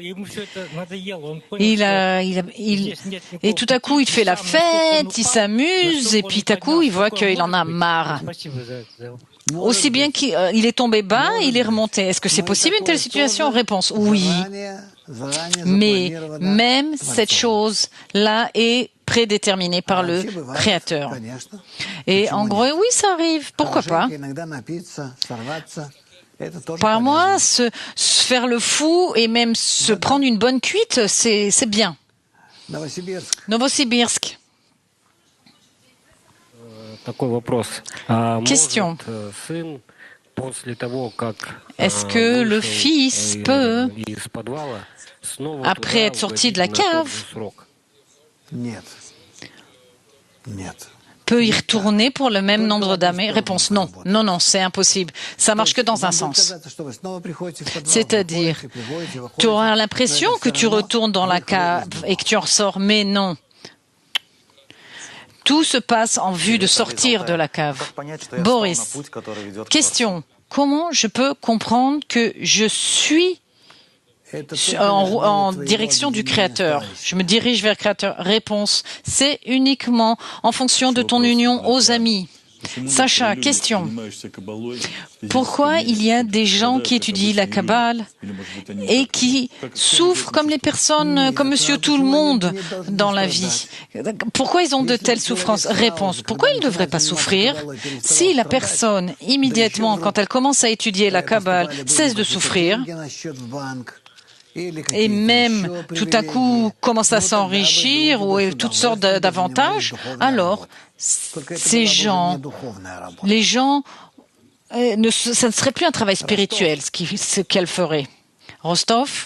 Et tout à coup, il fait la fête, il s'amuse, et puis tout à coup, il voit qu'il en a marre. Aussi bien qu'il est tombé bas, il est remonté. Est-ce que c'est possible une telle situation? Réponse, oui. Mais même cette chose-là est prédéterminée par le Créateur. Et en gros, oui, ça arrive. Pourquoi pas? Par moi, se faire le fou et même se prendre une bonne cuite, c'est bien. Novosibirsk. Question. Est-ce que le fils peut, après être sorti de la cave, peut y retourner pour le même nombre d'années? Réponse non. Non, non, c'est impossible. Ça marche que dans un sens. C'est-à-dire, tu auras l'impression que tu retournes dans la cave et que tu en ressors, mais non. Tout se passe en vue de sortir de la cave. Boris, question. Comment je peux comprendre que je suis en direction du Créateur? Je me dirige vers le Créateur. Réponse. C'est uniquement en fonction de ton union aux amis. Sacha, question. Pourquoi il y a des gens qui étudient la Kabbale et qui souffrent comme les personnes, comme Monsieur Tout-le-Monde dans la vie? Pourquoi ils ont de telles souffrances? Réponse. Pourquoi ils ne devraient pas souffrir? Si la personne, immédiatement, quand elle commence à étudier la Kabbale, cesse de souffrir, et même tout à coup commence à s'enrichir ou toutes sortes d'avantages, alors ces gens, les gens, ça ne serait plus un travail spirituel ce qu'elle ferait. Rostov?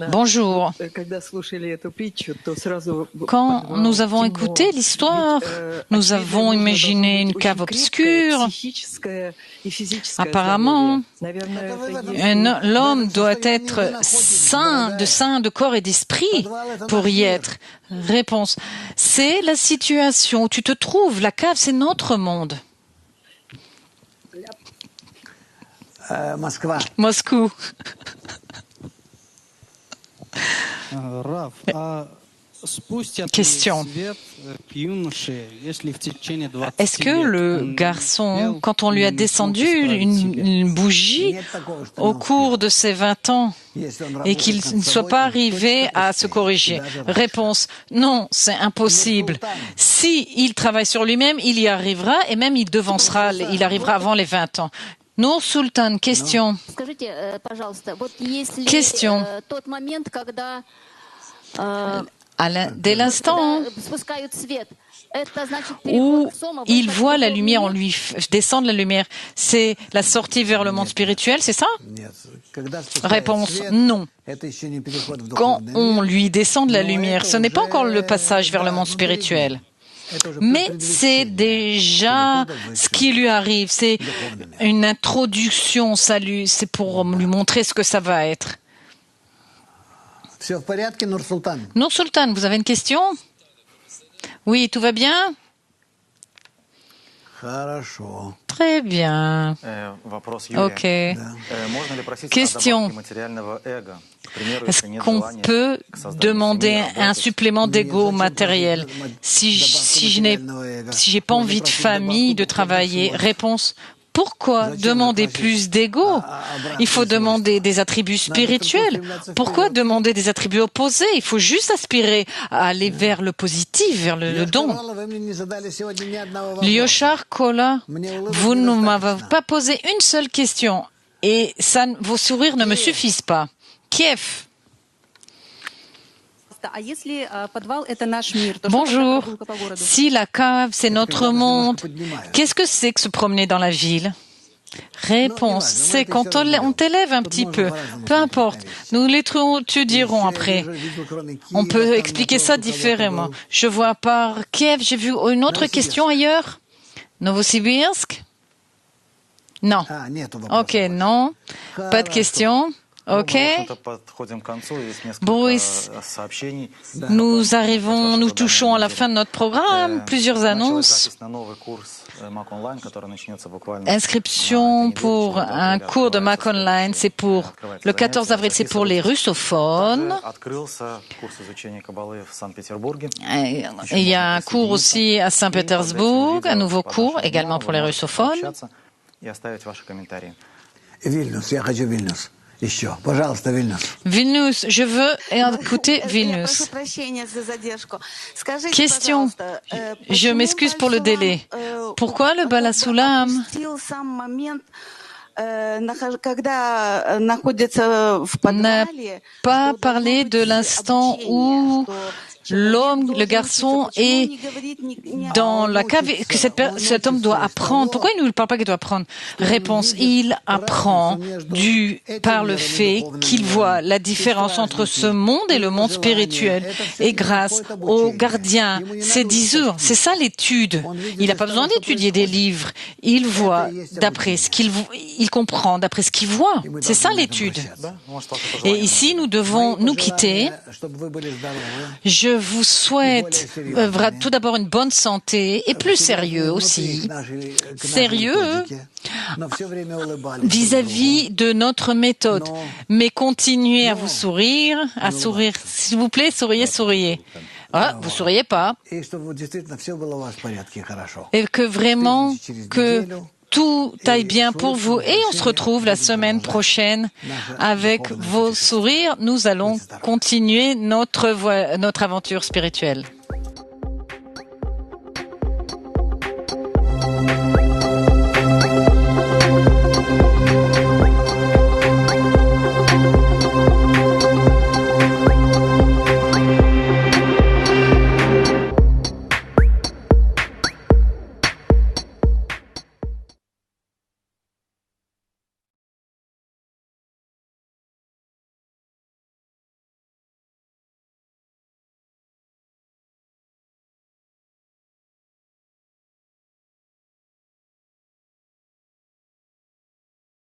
Bonjour. Quand nous avons écouté l'histoire, nous avons imaginé une cave obscure. Apparemment, l'homme doit être saint de corps et d'esprit pour y être. Réponse. C'est la situation où tu te trouves. La cave, c'est notre monde. Moscou. Question. Est-ce que le garçon, quand on lui a descendu une bougie au cours de ses 20 ans et qu'il ne soit pas arrivé à se corriger? Réponse, non, c'est impossible. S'il travaille sur lui-même, il y arrivera et même il devancera, il arrivera avant les 20 ans. Nour Sultan, question. Question. Dès l'instant où il voit la lumière, on lui descend de la lumière, c'est la sortie vers le monde spirituel, c'est ça? Réponse, non. Quand on lui descend de la lumière, ce n'est pas encore le passage vers le monde spirituel. Mais c'est déjà ce qui lui arrive, c'est une introduction, c'est pour lui montrer ce que ça va être. Nour Sultan, vous avez une question? Oui, tout va bien? Très bien. Ok. Question. Est-ce qu'on peut demander un supplément d'ego matériel si j'ai pas envie de famille, de travailler? Réponse. Pourquoi demander plus d'ego? Il faut demander des attributs spirituels. Pourquoi demander des attributs opposés? Il faut juste aspirer à aller vers le positif, vers le don. Lyoshar Kola, vous ne m'avez pas posé une seule question et vos sourires ne me suffisent pas. Kiev. Bonjour. Si la cave, c'est notre monde, qu'est-ce que c'est que se promener dans la ville? Réponse, c'est quand on t'élève un petit peu. Peu importe. Nous l'étudierons après. On peut expliquer ça différemment. Je vois par Kiev, j'ai vu une autre question ailleurs. Novosibirsk? Non. Ok, non. Pas de question. Ok. Boris, nous touchons à la fin de notre programme. Plusieurs annonces. Inscription pour un cours de Mac Online, c'est pour le 14 avril, c'est pour les russophones. Et il y a un cours aussi à Saint-Pétersbourg, un nouveau cours également pour les russophones. Vilnius, je veux écouter Vilnius. Question, je m'excuse pour le délai. Pourquoi le Bala Sulam n'a pas parlé de l'instant où l'homme, le garçon est dans la cave, que cet homme doit apprendre. Pourquoi il ne nous parle pas qu'il doit apprendre? Réponse, il apprend par le fait qu'il voit la différence entre ce monde et le monde spirituel. Et grâce au gardien, c'est 10 jours. C'est ça l'étude. Il n'a pas besoin d'étudier des livres. Il voit d'après ce il comprend d'après ce qu'il voit. C'est ça l'étude. Et ici, nous devons nous quitter. Je vous souhaite tout d'abord une bonne santé et plus sérieux aussi. Sérieux vis-à-vis de notre méthode. Mais continuez à vous sourire, S'il vous plaît, souriez. Ah, vous souriez pas. Et que vraiment, que tout aille bien pour vous et on se retrouve la semaine prochaine avec vos sourires. Nous allons continuer notre aventure spirituelle.